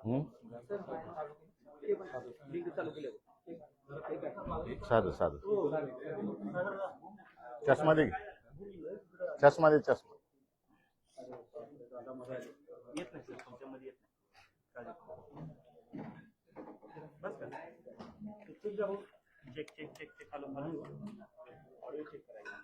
हं? साधं साधं चष्मा दे, चष्मा दे, चष्मा. Check check check check audio check करायचा.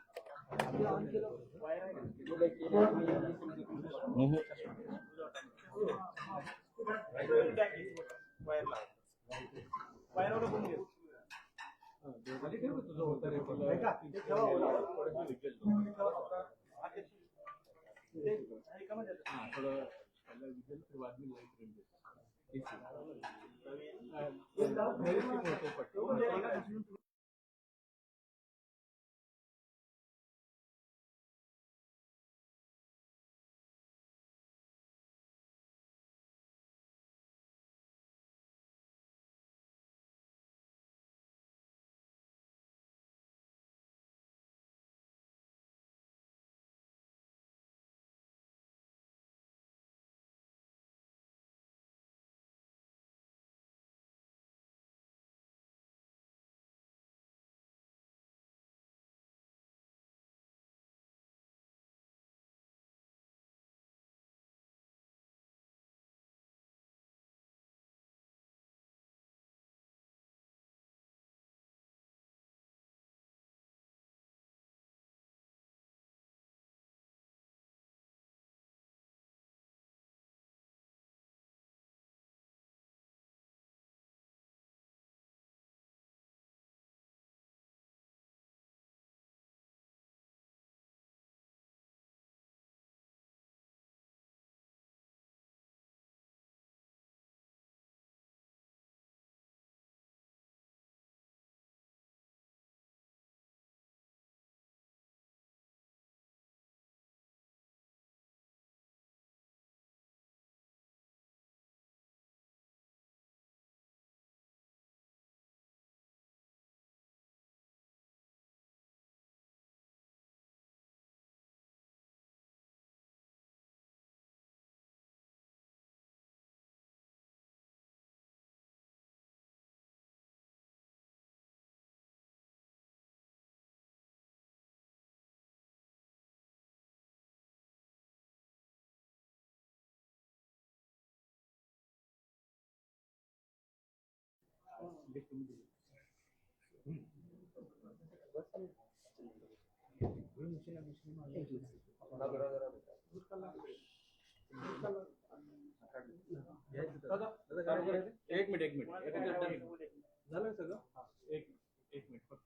एक मिनिट झालं सगळं. एक एक मिनिट फक्त.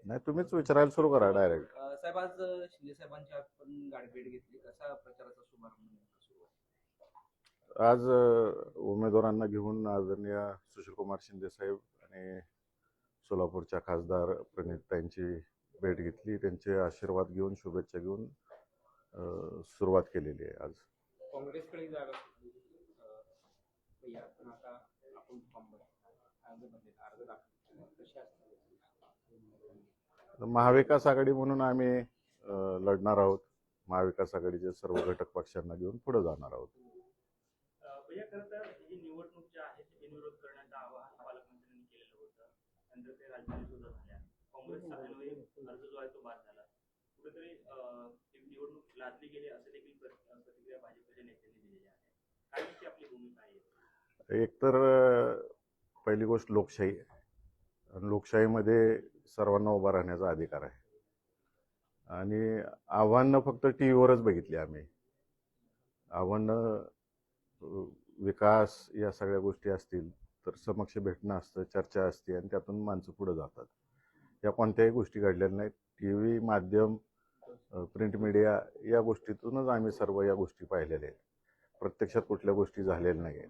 नाही, तुम्हीच विचारायला सुरू करा डायरेक्ट. साहेब, आज शिंदे साहेबांची आपण गाडी भेट घेतली, कसा प्रचाराचा शुभारंभ सुरू आहे? आज उमेदवारांना घेऊन आदरणीय सुशीलकुमार शिंदे साहेब आणि सोलापूरच्या खासदार प्रणिताईंची भेट घेतली. त्यांचे आशीर्वाद घेऊन, शुभेच्छा घेऊन सुरुवात केलेली आहे. आज काँग्रेसकडे जागा महाविकास आघाडी म्हणून आम्ही लढणार आहोत. महाविकास आघाडीचे सर्व घटक पक्षांना घेऊन पुढे जाणार आहोत. खरं तर ही निवडणूक जी आहे ती बिनविरोध करण्याचं आवाहन पालकमंत्र्यांनी केलेलं होतं. नंतर ते राजकीय सुद्धा झाल्या. काँग्रेसचा अर्ज जो आहे तो बाद झाला. कुठेतरी निवडणूक लादली गेली असं देखील प्रतिक्रिया भाजपच्या नेत्यांनी दिलेली आहे. काय नक्की आपली भूमिका आहे? एक तर पहिली गोष्ट लोकशाही आहे. लोकशाहीमध्ये सर्वांना उभा राहण्याचा अधिकार आहे. आणि आव्हानं फक्त टी व्हीवरच बघितली आम्ही. आव्हानं विकास या सगळ्या गोष्टी असतील तर समक्ष भेटणं असतं, चर्चा असते आणि त्यातून माणसं पुढे जातात. या कोणत्याही गोष्टी घडलेल्या नाहीत. टी व्ही माध्यम, प्रिंट मीडिया या गोष्टीतूनच आम्ही सर्व या गोष्टी पाहिलेल्या आहेत. प्रत्यक्षात कुठल्या गोष्टी झालेल्या नाही आहेत.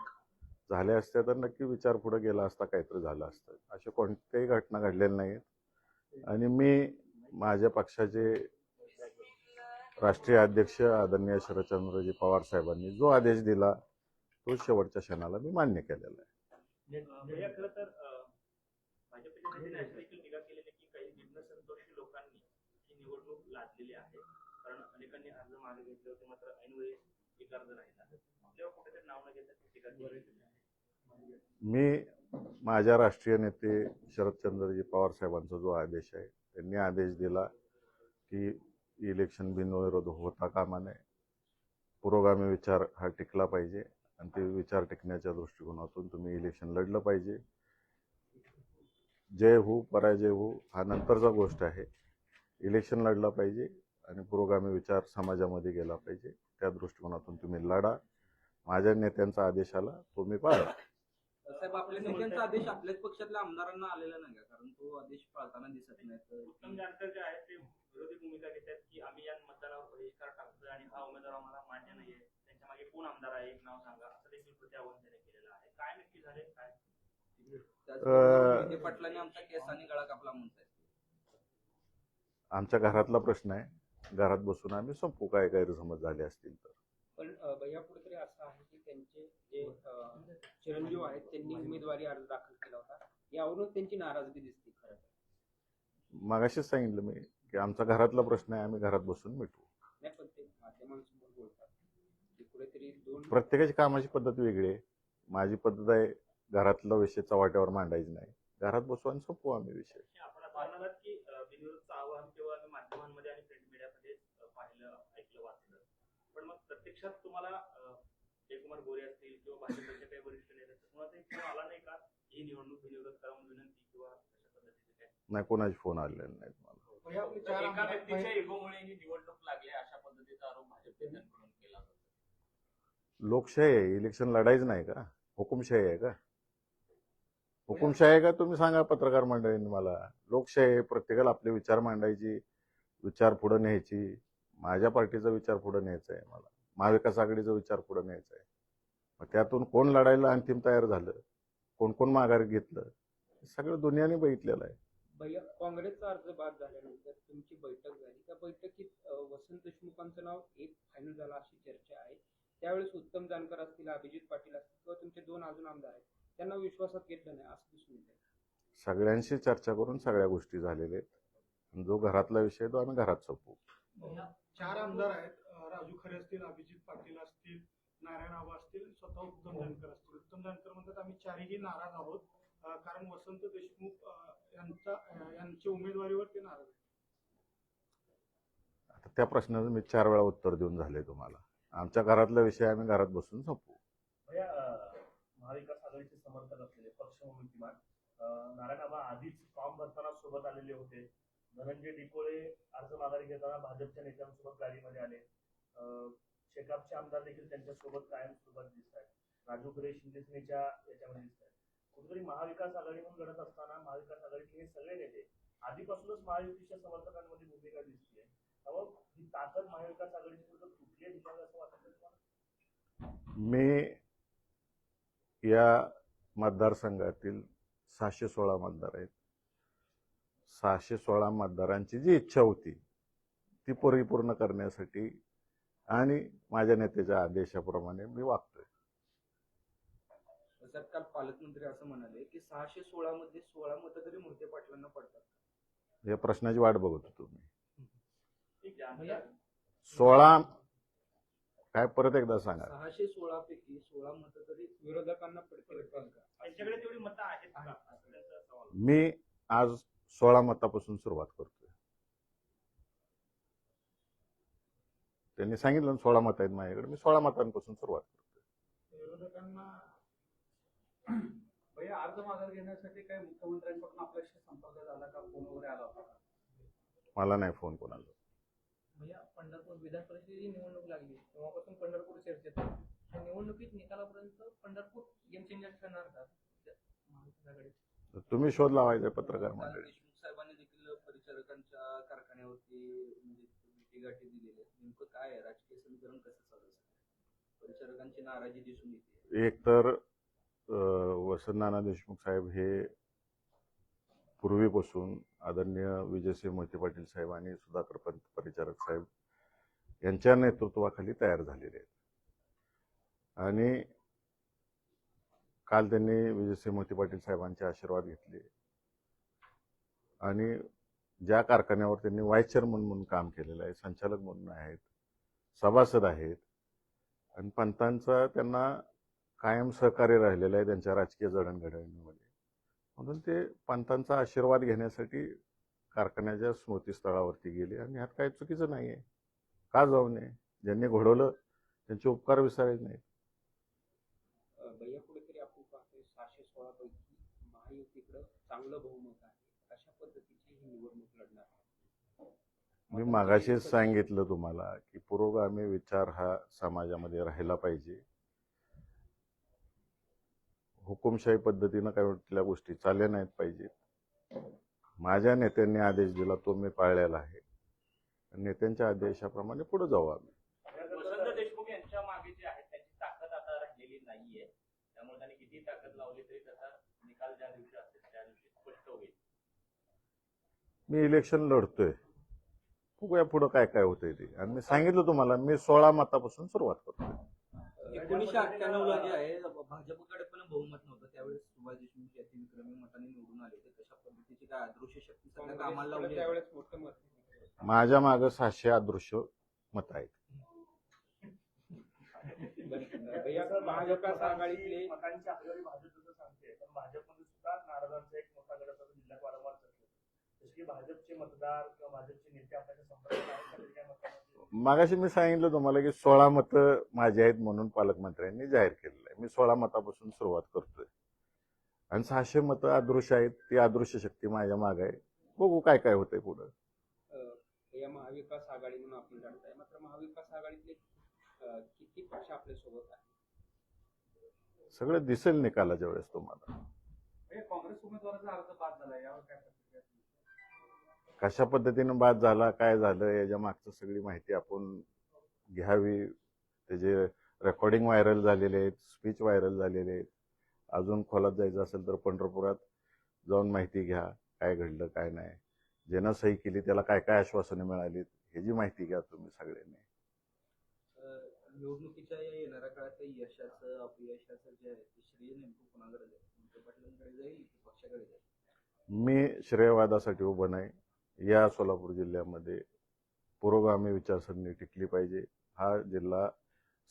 झाले असते तर नक्की विचार पुढे गेला असता, काहीतरी झालं असतं. अशा कोणत्याही घटना घडलेल्या नाहीत आणि मी माझ्या पक्षाचे राष्ट्रीय अध्यक्ष आदरणीय शरदचंद्रजी पवार साहेबांनी जो आदेश दिला तो शेवटच्या क्षणाला मी मान्य केलेला आहे. भैया खरं तर भाजपच्या नेत्याने अशी देखील टीका केलेली की काही बिनसंतोषी लोकांनी ही निवडणूक लादलेली आहे, कारण अनेकांनी अर्ज मागे घेतले होते मात्र ऐनवेळी एक अर्ज राहिला. आपल्यावर कुठेतरी नाव न घेता ती टीका केली आहे. मी माझ्या राष्ट्रीय नेते शरदचंद्रजी पवार साहेबांचा जो आदेश आहे त्यांनी आदेश दिला की इलेक्शन बिनविरोध होता कामा नये, पुरोगामी विचार हा टिकला पाहिजे आणि ते विचार टिकण्याच्या दृष्टिकोनातून तुम्ही इलेक्शन लढलं पाहिजे. जय हो पराजय हो हा नंतरचा गोष्ट आहे. इलेक्शन लढलं पाहिजे आणि पुरोगामी विचार समाजामध्ये गेला पाहिजे. त्या दृष्टिकोनातून तुम्ही लढा. माझ्या नेत्यांचा आदेश आला तो मी पाळला. साहेब, आपल्या नेत्यांचा आदेश आपल्याच पक्षातल्या आमदारांना आलेला नाही का? कारण तो आदेश पाळताना दिसत नाही. तर उत्तम जानकर जे आहेत ते विरोधी भूमिका घेतात की आम्ही या मतदानावर बहिष्कार टाकतोय आणि हा उमेदवार आम्हाला मान्य नाहीये, त्यांच्या मागे कोण आमदार आहे एक नाव सांगा, असं देखील प्रत्याहवान त्याने केलेलं आहे. काय नक्की झाले काय? त्याचबरोबर मोहिते पाटलांनी आमच्या केसांनी गळा कापला म्हणताय. आमच्या घरातला प्रश्न आहे, घरात बसून आम्ही संपू काय गैरसमज झाले असतील तर. पण भैया कुठेतरी असं आहे की त्यांचे जे चिरंजीव आहेत त्यांनी उमेदवारी अर्ज दाखल केला होता, यावरून त्यांची नाराजगी दिसते खरं तर. मगाशीच सांगितलं मी की आमचा घरातला प्रश्न आहे, आम्ही घरात बसून मिटवू. नाही, पण ते माध्यमांसमोर बोलतात की कुठेतरी दोन प्रत्येकाची कामाची पद्धत वेगळी आहे. माझी पद्धत आहे घरातला विषय चव्हाट्यावर मांडायची नाही, घरात बसू आणि संपवू आम्ही विषय. आपण असं म्हणालात की बिनविरोधचं आवाहन केवळ आम्ही माध्यमांमध्ये आणि प्रिंट मीडियामध्ये पाहिलं, ऐकलं, वाचलं, पण मग प्रत्यक्षात तुम्हाला जयकुमार गोरे असतील किंवा भाजपचे काही वरिष्ठ नेते कुणाचाही फोन आला नाही का ही निवडणूक बिनविरोध करा म्हणून विनंती किंवा अशा पद्धतीचे काय? नाही, कोणाचे फोन आलेले नाहीत मला. एका व्यक्तीच्या इगोमुळे ही निवडणूक लागली अशा पद्धतीचा आरोप भाजप नेत्यांकडून केला जातो. लोकशाही आहे, इलेक्शन लढायचं नाही का? हुकुमशाही आहे का? हुकुमशाही आहे का तुम्ही सांगा पत्रकार मंडळींनी मला. लोकशाही आहे, प्रत्येकाला आपले विचार मांडायची, विचार पुढे न्यायची. माझ्या पार्टीचा विचार पुढे न्यायचा आहे मला, महाविकास आघाडीचा विचार पुढे न्यायचा आहे. मग त्यातून कोण लढायला अंतिम तयार झालं, कोण कोण माघार घेतलं, हे सगळं दुनियाने बघितलेलं आहे. भैया काँग्रेसचा अर्ज बाद झाल्यानंतर तुमची बैठक झाली, त्या बैठकीत वसंत देशमुखांचं नाव एक फायनल झालं अशी चर्चा आहे. त्यावेळेस उत्तम जानकर असतील, अभिजित पाटील असतील किंवा तुमचे दोन अजून आमदार आहेत, त्यांना विश्वासात घेतलं नाही असं दिसून येतं. सगळ्यांशी चर्चा करून सगळ्या गोष्टी झालेल्या आहेत. जो घरातला विषय तो आम्ही घरात संपू. 4 आमदार आहेत. राजू खरे असतील, अभिजित पाटील असतील, नारायण आबा असतील, स्वतः उत्तम जानकर असतील. उत्तम जानकर म्हणतात आम्ही 4ही नाराज आहोत कारण वसंत देशमुख यांच्या उमेदवारीवर ते नाराज आहेत. आता त्या प्रश्नाचं मी 4 वेळा उत्तर देऊन झाले तुम्हाला. आमच्या घरातला विषय आम्ही घरात बसून संपू. महाविकास आघाडीचे समर्थक असलेले पक्ष विद्यमान नारायण आबा आधीच फॉर्म भरताना सोबत आलेले होते. धनंजय डिकोळे अर्ज माघारी घेताना भाजपच्या नेत्यांसोबत गाडीमध्ये आले. शेकापचे आमदार देखील त्यांच्यासोबत कायम सोबत दिसत आहेत. राजू खरे शिंदे सेनेच्या याच्यामध्ये दिसत आहेत. कुठेतरी महाविकास आघाडीतून लढत असताना महाविकास आघाडीचे हे सगळे नेते आधीपासूनच महायुतीच्या समर्थकांमध्ये भूमिका दिसते. त्यामुळे ही ताकद महाविकास आघाडीची कुठं तुटली आहे असं वाटतं तुम्हाला? मी या मतदारसंघातील 616 मतदार आहेत. 616 मतदारांची जी इच्छा होती ती परिपूर्ण करण्यासाठी आणि माझ्या नेत्याच्या आदेशाप्रमाणे मी वागतोय. तर काल पालकमंत्री असं म्हणाले की 616 मध्ये 16 मतं तरी मोहिते पाटलांना पडतात. या प्रश्नाची वाट बघत होतो मी. भैया 16 काय परत एकदा सांगा. 616 पैकी 16 मतं तरी विरोधकांना पडतील का? त्यांच्याकडे तेवढी मतं आहेत का असं त्यांचा सवाल. मी आज 16 मतापासून सुरुवात करतोय. त्यांनी सांगितलं ना 16 मतं आहेत माझ्याकडे, मी 16 मतांपासून सुरुवात करतोय. विरोधकांना भैया अर्ज माघार घेण्यासाठी काही मुख्यमंत्र्यांकडून आपल्याशी संपर्क झाला का? फोन वगैरे आला होता का? मला नाही फोन कोणाला. भैया पंढरपूर विधान परिषदेची निवडणूक लागली तेव्हापासून पंढरपूर चर्चेत आहे. त्या निवडणुकीत निकालापर्यंत पंढरपूर गेम चेंजर ठरणार का महाविकास आघाडीत? तुम्ही शोध लावायचा पत्रकार काल मंडळी. देशमुख साहेबांनी देखील परिचारकांच्या कारखान्यावरती म्हणजे भेटीगाठी दिलेल्या आहेत. नेमकं काय आहे, राजकीय समीकरण कसं चालू आहे? परिचारकांची नाराजी दिसून येते. एक तर वसंत नाना देशमुख साहेब हे पूर्वीपासून आदरणीय विजयसिंह मोहिते पाटील साहेब आणि सुधाकर पंत परिचारक साहेब यांच्या नेतृत्वाखाली तयार झालेले आहेत. आणि काल त्यांनी विजयसिंह मोहिते पाटील साहेबांचे आशीर्वाद घेतले आणि ज्या कारखान्यावर त्यांनी व्हाईस चेअरमन म्हणून काम केलेलं आहे, संचालक म्हणून आहेत, सभासद आहेत आणि पंतांचा त्यांना कायम सहकार्य राहिलेलं आहे त्यांच्या राजकीय जडणघडणीमध्ये. म्हणून ते पंतांचा आशीर्वाद घेण्यासाठी कारखान्याच्या स्मृतीस्थळावरती गेले आणि ह्यात काही चुकीचं नाही आहे. का जाऊ नये? ज्यांनी घडवलं त्यांचे उपकार विसरायचे नाहीत. भैया कुठेतरी आपण पाहतोय 616 पैकी महायुतीकडे चांगलं बहुमत आहे. अशा पद्धतीची ही निवडणूक लढणार आहे. मी मागाशीच सांगितलं तुम्हाला की पुरोगामी विचार हा समाजामध्ये राहिला पाहिजे. हुकुमशाही पद्धतीनं काही कुठल्या गोष्टी चालल्या नाहीत पाहिजेत. माझ्या नेत्यांनी आदेश दिला तो मी पाळलेला आहे. नेत्यांच्या आदेशाप्रमाणे पुढे जाऊ आम्ही. वसंत देशमुख यांच्या मागे जे आहे त्यांची ताकद आता राहिलेली नाहीये, त्यामुळे त्यांनी किती ताकद लावली तरी त्याचा निकाल ज्या दिवशी असेल त्या दिवशी स्पष्ट होईल. मी इलेक्शन लढतोय, बघूया पुढं काय काय होतंय ते. आणि मी सांगितलं तुम्हाला मी 16 मतापासून सुरुवात करतोय. 1998 ला जे आहे भाजपकडे पण बहुमत नव्हतं, त्यावेळेस सुभाष देशमुख याची विक्रमी मताने निवडून आले होते. तशा पद्धतीची काय अदृश्य शक्ती सध्या कामाला लावली आहे? त्यावेळेस मोठं मत आहे. माझ्या मागं 600 अदृश्य मत आहेत. भैया महाविकास आघाडीतले मतांची आकडेवारी भाजपचं सांगते, पण भाजपमध्ये सुद्धा नाराजांचा एक मोठा गट असतो जिल्ह्यात वारंवार चर्चेत. जसे की भाजपचे मतदार किंवा भाजपचे नेते आपल्याच्या संपर्कात आहेत का? काय मतांमध्ये मागाशी मी सांगितलं तुम्हाला की 16 मतं माझी आहेत म्हणून पालकमंत्र्यांनी जाहीर केलेलं आहे. मी 16 मतापासून सुरुवात करतोय आणि 600 मतं अदृश्य आहेत. ती अदृश्य शक्ती माझ्या मागे आहे. बघू काय काय होतंय पुढं. या महाविकास आघाडी म्हणून आपण लढताय, मात्र महाविकास आघाडीतले किती पक्ष आपल्या सोबत आहे? सगळं दिसेल निकालाच्या वेळेस तुम्हाला. काँग्रेस उमेदवाराचा अर्ज बाद झाला, यावर काय प्रतिक्रिया? कशा पद्धतीनं बाद झाला, काय झालं, याच्या मागचं सगळी माहिती आपण घ्यावी. त्याचे रेकॉर्डिंग व्हायरल झालेले आहेत, स्पीच व्हायरल झालेले आहेत. अजून खोलात जायचं असेल तर पंढरपुरात जाऊन माहिती घ्या, काय घडलं काय नाही, ज्यानं सही केली त्याला काय काय आश्वासने मिळाली, ह्याची माहिती घ्या तुम्ही सगळ्यांनी. निवडणुकीच्या या येणाऱ्या काळात यशाचं अपयशाचं जे आहे ते श्रेय नेमकं कोणाकडे जाईल? मोहिते पाटलांकडे जाईल की पक्षाकडे जाईल? मी श्रेयवादासाठी उभं नाही. या सोलापूर जिल्ह्यामध्ये पुरोगामी विचारसरणी टिकली पाहिजे. हा जिल्हा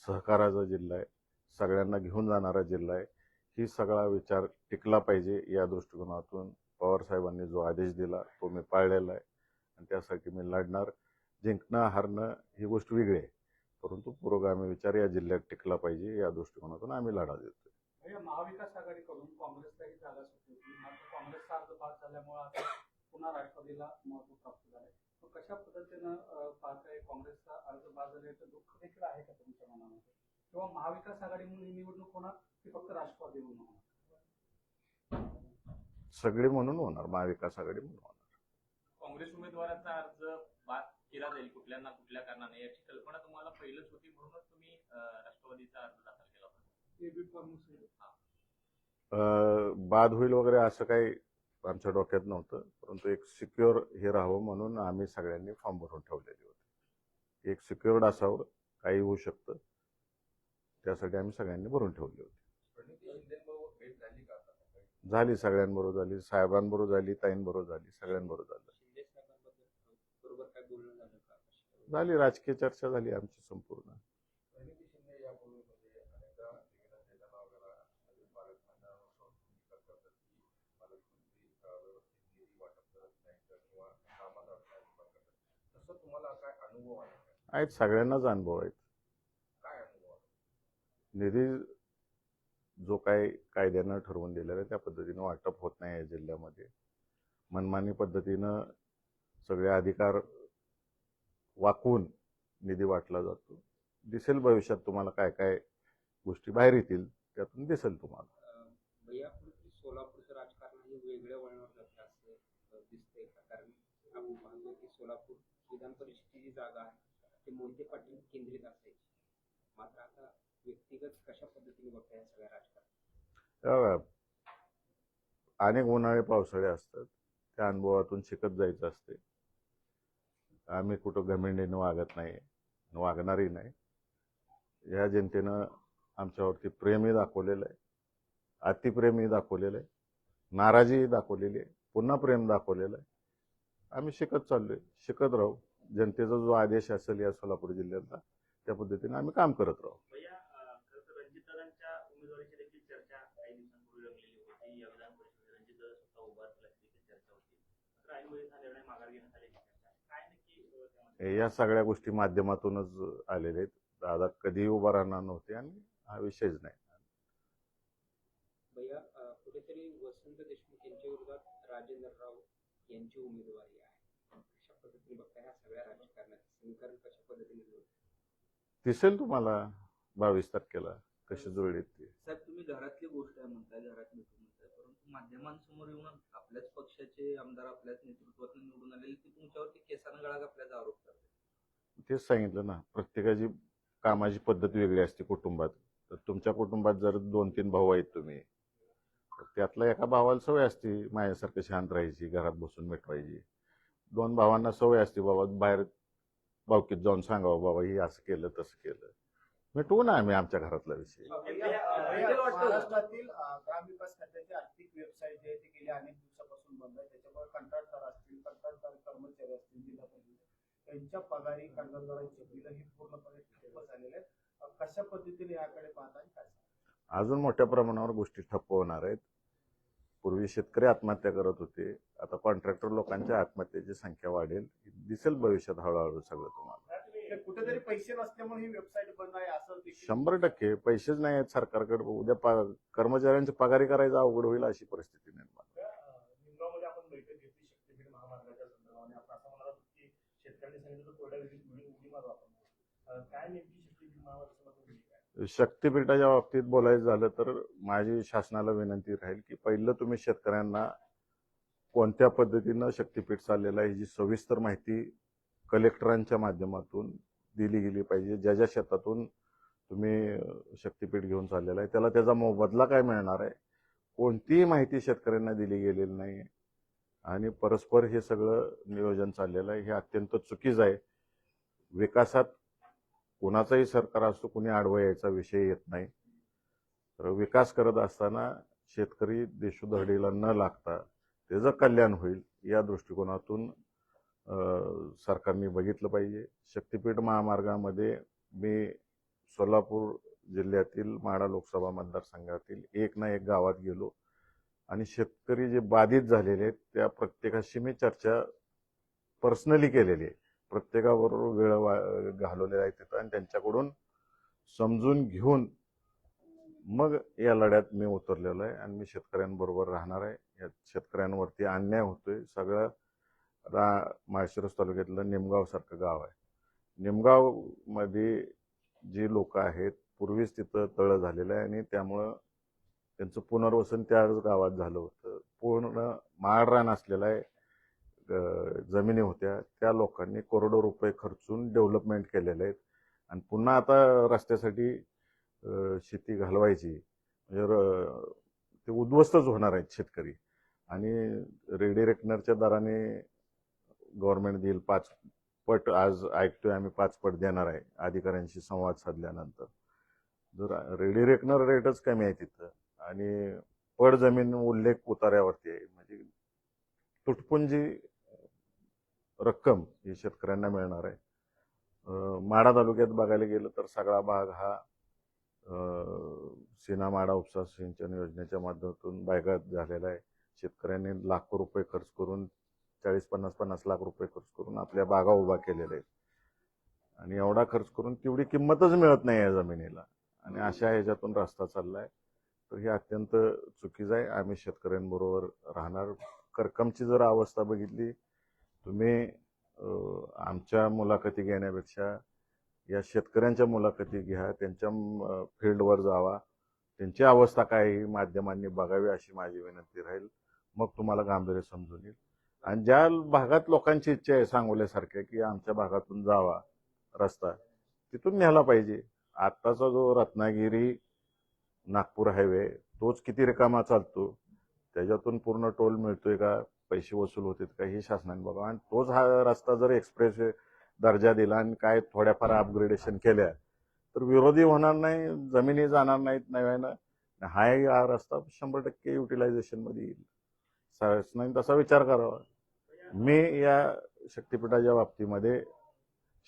सहकाराचा जिल्हा आहे, सगळ्यांना घेऊन जाणारा जिल्हा आहे. ही सगळा विचार टिकला पाहिजे या दृष्टिकोनातून पवार साहेबांनी जो आदेश दिला तो मी पाळलेला आहे आणि त्यासाठी मी लढणार. जिंकणं हारणं ही गोष्ट वेगळी आहे, परंतु पुरोगामी विचार या जिल्ह्यात टिकला पाहिजे या दृष्टिकोनातून आम्ही लढा देतोय. महाविकास आघाडीकडून काँग्रेसलाही जागा सुटली होती, मात्र काँग्रेसचा अर्ज बाद झाल्यामुळे आता पुन्हा राष्ट्रवादीला महत्व प्राप्त झालंय. कशा पद्धतीनं पाहताय? काँग्रेसचा अर्ज बाद झाल्याचं दुःख देखील आहे का तुमच्या मनामध्ये? किंवा महाविकास आघाडी म्हणून ही निवडणूक होणार की फक्त राष्ट्रवादी म्हणून होणार? सगळे म्हणून होणार, महाविकास आघाडी म्हणून होणार. काँग्रेस उमेदवाराचा अर्ज बाद केला जाईल कुठल्या ना कुठल्या कारणाने याची कल्पना तुम्हाला पहिलंच होती, म्हणूनच तुम्ही राष्ट्रवादीचा अर्ज दाखल केला होता. बाद होईल वगैरे असं काही आमच्या डोक्यात नव्हतं, परंतु एक सिक्युअर हे राहावं म्हणून आम्ही सगळ्यांनी फॉर्म भरून ठेवलेले होते. एक सिक्युअर्ड असावं, काही होऊ शकतं, त्यासाठी आम्ही सगळ्यांनी भरून ठेवले होते. झाली, सगळ्यांबरोबर झाली, साहेबांबरोबर झाली, ताईंबरोबर झाली, सगळ्यांबरोबर झालं. शिंदे साहेबांबद्दल बरोबर काय बोलणं झालं का? झाली, राजकीय चर्चा झाली आमची संपूर्ण. आहेत, सगळ्यांनाच अनुभव आहेत. निधी जो काही कायद्यानं ठरवून दिलेला आहे त्या पद्धतीनं वाटप होत नाही या जिल्ह्यामध्ये. मनमानी पद्धतीनं सगळे अधिकार वाकवून निधी वाटला जातो. दिसेल भविष्यात तुम्हाला काय काय गोष्टी बाहेर येतील, त्यातून दिसेल तुम्हाला. भैया सोलापूरचं राजकारण हे वेगळ्या वळणावर जातं असं दिसतंय का? कारण आपण पाहतो की सोलापूर विधान परिषदेची जी जागा आहे ते मोहिते पाटील केंद्रित असायची, मात्र आता व्यक्तिगत कशा पद्धतीने बघताय या सगळ्या राजकारण? तेव्हा अनेक उन्हाळे पावसाळे असतात, त्या अनुभवातून शिकत जायचं असते. आम्ही कुठं घमेंडीनं वागत नाही, वागणारही नाही. या जनतेनं आमच्यावरती प्रेमही दाखवलेलं आहे, अतिप्रेमही दाखवलेलं आहे, नाराजीही दाखवलेली आहे, पुन्हा प्रेम दाखवलेलं आहे. आम्ही शिकत चाललोय, शिकत राहू. जनतेचा जो आदेश असेल या सोलापूर जिल्ह्यातला, त्या पद्धतीने आम्ही काम करत राहू. भैया खरं तर रणजितदादांच्या उमेदवारीची देखील चर्चा काही दिवसांपूर्वी रंगलेली होती. या विधान परिषदेत रणजितदादा स्वतः उभा असल्याची देखील चर्चा होती. तर ऐनवेळी हा निर्णय माघार घेण्यात आल्याची चर्चा आहे. काय नक्की त्यामध्ये? या सगळ्या गोष्टी माध्यमातूनच आलेल्या आहेत. दादा कधीही उभा राहणार नव्हते आणि हा विषयच नाही. भैया कुठेतरी वसंत देशमुख यांच्या विरोधात राजेंद्र राव यांची उमेदवारी आहे. कशा पद्धतीने बघताय ह्या सगळ्या राजकारणाचं समीकरण कशा पद्धतीने जुळतं? दिसेल तुम्हाला 22 तारखेला कशी जुळलीत ती. साहेब, तुम्ही घरातली गोष्ट आहे म्हणताय, घरात मिटून म्हणताय, परंतु माध्यमांसमोर येऊन आपल्याच पक्षाचे आमदार आपल्याच नेतृत्वातून निवडून आलेले ते तुमच्यावरती केसानं गळा घातल्याचा आरोप करतात. तेच सांगितलं ना, प्रत्येकाची कामाची पद्धत वेगळी असते कुटुंबात. तर तुमच्या कुटुंबात जर 2-3 भाऊ आहेत तुम्ही, तर त्यातला एका भावाला सवय असते माझ्यासारखं शांत राहायची, घरात बसून मिटवायची. 2 भावांना सवय असते बाबा बाहेर बावकीत जाऊन सांगावं बाबा ही असं केलं तसं केलं. मिटवू ना आम्ही आमच्या घरातला विषय. महाराष्ट्रातील ग्रामविकास खात्याची आर्थिक वेबसाईट जी आहे ती गेल्या अनेक दिवसापासून बंद आहे. त्याच्यामुळे कंत्राटदार असतील, कंत्राटदार कर्मचारी असतील, जिल्हा परिषद त्यांच्या पगारी, कंत्राटदारांची बिलं ही पूर्णपणे ठप्प झालेले आहेत. कशा पद्धतीने याकडे पाहता आणि काय सांगता? अजून मोठ्या प्रमाणावर गोष्टी ठप्प होणार आहेत. पूर्वी शेतकरी आत्महत्या करत होते, आता कॉन्ट्रॅक्टर लोकांच्या आत्महत्येची संख्या वाढेल. दिसेल भविष्यात हळूहळू सगळं तुम्हाला. हे कुठेतरी पैसे नसल्यामुळे ही वेबसाईट बंद आहे असं देखील 100% पैसेच नाही आहेत सरकारकडे. उद्या कर्मचाऱ्यांची पगारी करायचं अवघड होईल अशी परिस्थिती निर्माण. निमगावमध्ये आपण बैठक घेतली शक्तीपीठ महामार्गाच्या संदर्भाने. आपण असं म्हणाला की शेतकऱ्यांनी सांगितलं तर कोरड्या उडी मारू आपण. काय नेमकी शक्तीपीठ महामार्गाची काय? शक्तीपीठाच्या बाबतीत बोलायचं झालं तर माझी शासनाला विनंती राहील की पहिलं तुम्ही शेतकऱ्यांना कोणत्या पद्धतीनं शक्तीपीठ चाललेलं आहे याची सविस्तर माहिती कलेक्टरांच्या माध्यमातून दिली गेली पाहिजे. ज्या ज्या शेतातून तुम्ही शक्तीपीठ घेऊन चाललेला आहे त्याला त्याचा मोबदला काय मिळणार आहे, कोणतीही माहिती शेतकऱ्यांना दिली गेलेली नाही. आणि परस्पर हे सगळं नियोजन चाललेलं आहे, हे अत्यंत चुकीचं आहे. विकासात कोणाचंही सरकार असतो, कुणी आडवं यायचा विषय येत नाही. तर विकास करत असताना शेतकरी देशोधडीला न लागता त्याचं कल्याण होईल या दृष्टिकोनातून सरकारने बघितलं पाहिजे. शक्तीपीठ महामार्गामध्ये मी सोलापूर जिल्ह्यातील माढा लोकसभा मतदारसंघातील एक ना एक गावात गेलो आणि शेतकरी जे बाधित झालेले आहेत त्या प्रत्येकाशी मी चर्चा पर्सनली केलेली आहे. प्रत्येकाबरोबर वेळ घालवलेला आहे तिथं आणि त्यांच्याकडून समजून घेऊन मग या लढ्यात मी उतरलेलो आहे आणि मी शेतकऱ्यांबरोबर राहणार आहे. या शेतकऱ्यांवरती अन्याय होतोय. सगळं माळशिरस तालुक्यातलं निमगाव सारखं गाव आहे. निमगाव मध्ये जी लोक आहेत पूर्वीच तिथं तळ झालेलं आहे आणि त्यामुळं त्यांचं पुनर्वसन त्याच गावात झालं होतं. पूर्ण माळरान असलेला आहे, जमिनी होत्या, त्या लोकांनी करोडो रुपये खर्चून डेव्हलपमेंट केलेले आहेत आणि पुन्हा आता रस्त्यासाठी शेती घालवायची म्हणजे ते उद्ध्वस्तच होणार आहेत शेतकरी. आणि रेडी रेकनरच्या दराने गव्हर्नमेंट देईल 5 पट. आज ऐकतोय आम्ही 5 पट देणार आहे अधिकाऱ्यांशी संवाद साधल्यानंतर. जर रेडी रेकनर रेटच कमी आहे तिथं आणि पड जमीन उल्लेख उतार्यावरती आहे, म्हणजे तुटपुंजी रक्कम ही शेतकऱ्यांना मिळणार आहे. माढा तालुक्यात बघायला गेलं तर सगळा भाग हा सीना माढा उपसा सिंचन योजनेच्या माध्यमातून बायगात झालेला आहे. शेतकऱ्यांनी लाखो रुपये खर्च करून 40-50 लाख रुपये खर्च करून आपल्या बागा उभा केलेल्या आहेत आणि एवढा खर्च करून तेवढी किंमतच मिळत नाही या जमिनीला आणि अशा ह्याच्यातून रस्ता चाललाय. तर हे अत्यंत चुकीचं आहे. आम्ही शेतकऱ्यांबरोबर राहणार. करकमची जर अवस्था बघितली तुम्ही, आमच्या मुलाखती घेण्यापेक्षा या शेतकऱ्यांच्या मुलाखती घ्या, त्यांच्या फील्डवर जावा, त्यांची अवस्था काय ही माध्यमांनी बघावी अशी माझी विनंती राहील. मग तुम्हाला गांभीर्य समजून येईल. आणि ज्या भागात लोकांची इच्छा आहे सांगोल्यासारख्या की आमच्या भागातून जावा रस्ता, तिथून न्यायला पाहिजे. आत्ताचा जो रत्नागिरी नागपूर हायवे तोच किती रिकामा चालतो, त्याच्यातून पूर्ण टोल मिळतोय का, पैसे वसूल होतात का, हे शासनाने बघा. आणि तोच हा रस्ता जर एक्सप्रेस दर्जा दिला आणि काय थोड्याफार अपग्रेडेशन केल्या तर विरोधी होणार नाही, जमिनी जाणार नाहीत नव्यानं. हा रस्ता 100% युटिलायझेशन मध्ये येईल. शासनाने तसा विचार करावा. मी या शक्तीपीठाच्या बाबतीमध्ये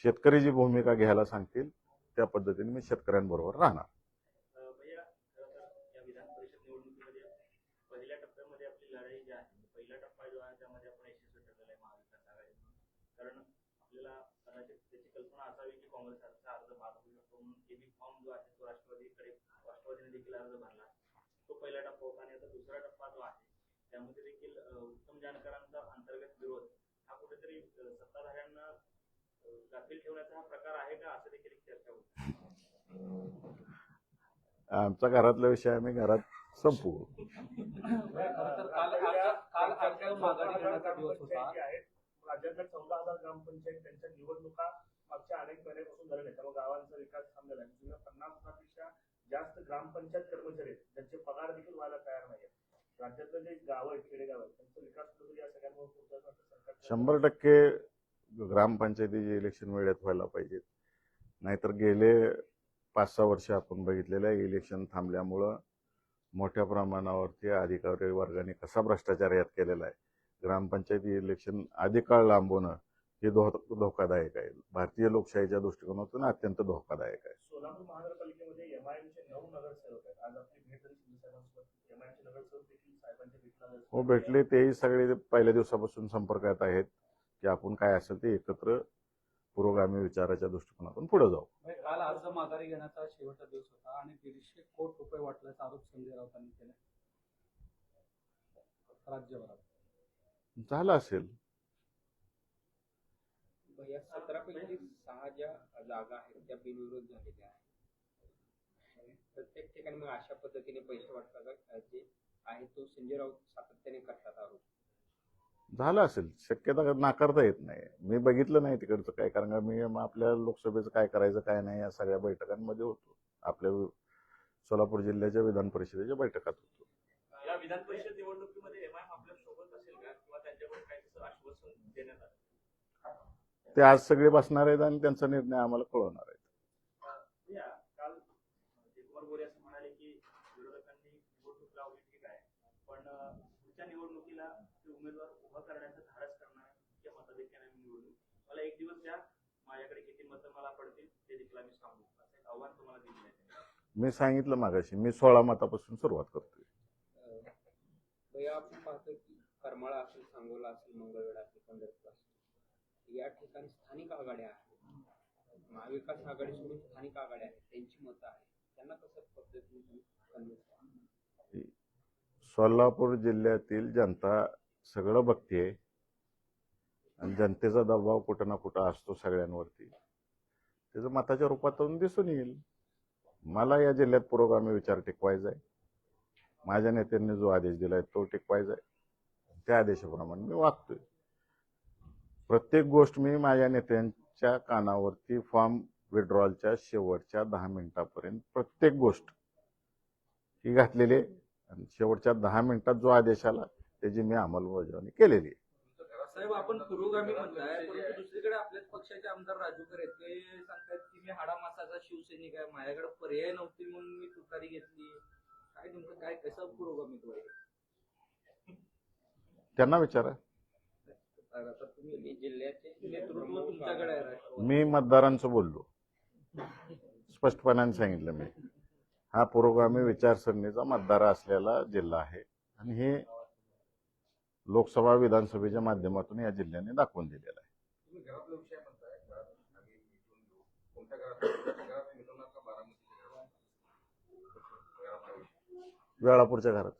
शेतकरी जी भूमिका घ्यायला सांगतील त्या पद्धतीने मी शेतकऱ्यांबरोबर राहणार. भैया खरं तर या विधान परिषद निवडणुकीमध्ये पहिल्या टप्प्यामध्ये आपली लढाई जी आहे, पहिला टप्पा जो आहे त्यामध्ये आपण यशस्वी ठरलेला आहे महाविकास आघाडीतून. कारण आपल्याला कदाचित त्याची कल्पना असावी की काँग्रेसचा अर्ज बाद होऊ शकतो, म्हणून एबी फॉर्म जो आहे तो राष्ट्रवादीने देखील अर्ज भरला. तो पहिला टप्पा होता. आणि आता दुसरा टप्पा जो आहे त्यामध्ये देखील उत्तम जानकरांचा अंतर्गत विरोध हा कुठेतरी सत्ताधाऱ्यांना गाफील ठेवण्याचा हा प्रकार आहे का, असं देखील एक चर्चा होती. आमचा घरातला विषय आम्ही घरात संपवू. खरं तर काल अर्ज माघारी घेण्याचा दिवस होता. राज्यातल्या 14,000 ग्रामपंचायत त्यांच्या निवडणुका मागच्या अनेक महिन्यापासून झाल्या नाही, त्यामुळे गावांचा विकास थांबलेला आहे. जुन्या 50,000पेक्षा जास्त ग्रामपंचायत कर्मचारी आहेत ज्यांचे पगार देखील व्हायला तयार नाही. राज्यातलं जे गाव आहेत, खेडेगाव आहेत, त्यांचा विकास कुठेतरी या सगळ्यांमुळे होत सरकार 100% ग्रामपंचायतीचे इलेक्शन वेळेत व्हायला पाहिजेत. नाहीतर गेले 5-6 वर्ष आपण बघितलेलं आहे, इलेक्शन थांबल्यामुळं मोठ्या प्रमाणावरती अधिकारी वर्गाने कसा भ्रष्टाचार यात केलेला आहे. ग्रामपंचायती इलेक्शन अधिक काळ लांबवणं हे धोकादायक आहे. भारतीय लोकशाहीच्या दृष्टिकोनातून अत्यंत धोकादायक आहे. सोलापूर महानगरपालिकेमध्ये एमआयएमचे 9 नगरसेवक आहेत. आज आपली भेट झाली शिंदे साहेबांसोबत. एमआयएमचे नगरसेवक देखील साहेबांच्या भेटीला आले. हो, भेटले. तेही सगळे पहिल्या दिवसापासून संपर्कात आहेत की आपण काय असेल ते एकत्र पुरोगामी विचाराच्या दृष्टिकोनातून पुढे जाऊ. काल अर्ज माघारी घेण्याचा शेवटचा दिवस होता आणि 150 कोटी रुपये वाटल्याचा आरोप संजय राऊतांनी केला राज्यभरात. झालं असेल. या 17 पैकी 6 ज्या जागा आहेत त्या बिनविरोध झालेल्या आहेत. प्रत्येक ठिकाणी मग अशा पद्धतीने पैसे वाटतात जे आहे तो संजय राऊत सातत्याने करतात आरोप. झालं असेल, शक्यता नाकारता येत नाही. मी बघितलं नाही तिकडचं काय, कारण का मी आपल्या लोकसभेचं काय करायचं काय नाही या सगळ्या बैठकांमध्ये होतो. आपल्या सोलापूर जिल्ह्याच्या विधान परिषदेच्या बैठकात होतो. या विधान परिषद निवडणुकीमध्ये एमआयएम आपल्या सोबत असेल का, किंवा त्यांच्याकडून काही तसं आश्वासन देण्यात आलं? ते आज सगळे बसणार आहेत आणि त्यांचा निर्णय आम्हाला कळवणार आहे. काल जयकुमार गोरे असं म्हणाले की विरोधकांनी निवडणूक लावली ठीक आहे, पण पुढच्या निवडणुकीला ते उमेदवार उभा करण्याचं धाडस करणार या मताधिक्याने निवडणूक. मला एक दिवस द्या, माझ्याकडे किती मतं मला पडतील ते देखील आम्ही सांगू, असं एक आव्हान तुम्हाला दिलं आहे. मी सांगितलं मागाशी, मी 16 मतापासून सुरुवात करतोय. आपण पाहतो की करमाळा असेल, सांगोला असेल, मंगळवेढा असेल, पंढरपूर असेल, या ठिकाणी स्थानिक आघाड्या आहेत. महाविकास आघाडी सोडून स्थानिक आघाड्या आहेत, त्यांची मतं आहेत. त्यांना कसं पद्धतीने कन्व्हिन्स करा? सोलापूर जिल्ह्यातील जनता सगळं बघते आणि जनतेचा दबाव कुठं ना कुठं असतो सगळ्यांवरती. त्याचं मताच्या रूपातून दिसून येईल. मला या जिल्ह्यात पुरोगामी विचार टिकवायचा आहे. माझ्या नेत्यांनी जो आदेश दिलाय तो टिकवायचा आहे. त्या आदेशाप्रमाणे मी वागतोय. प्रत्येक गोष्ट मी माझ्या नेत्यांच्या कानावरती फॉर्म विड्रॉलच्या शेवटच्या 10 मिनिटापर्यंत प्रत्येक गोष्ट ही घातलेली आहे. आणि शेवटच्या 10 मिनिटात जो आदेश आला त्याची मी अंमलबजावणी केलेली आहे. साहेब, आपण पुरोगामी म्हणताय, परंतु दुसरीकडे आपल्याच पक्षाचे आमदार राजू खरे ते सांगतात की मी हाडामासाचा शिवसैनिक आहे, माझ्याकडे पर्याय नव्हते म्हणून मी तुतारी घेतली. काय नेमकं काय, कसं पुरोगामित्व आहे? त्यांना विचारा. आता तुम्ही जिल्ह्याचे नेतृत्व तुमच्याकडे आहे. मी मतदारांचं बोललो, स्पष्टपणाने सांगितलं मी. हा पुरोगामी विचारसरणीचा मतदार असलेला जिल्हा आहे आणि हे लोकसभा विधानसभेच्या माध्यमातून या जिल्ह्याने दाखवून दिलेला आहे. वेळापूरच्या घरात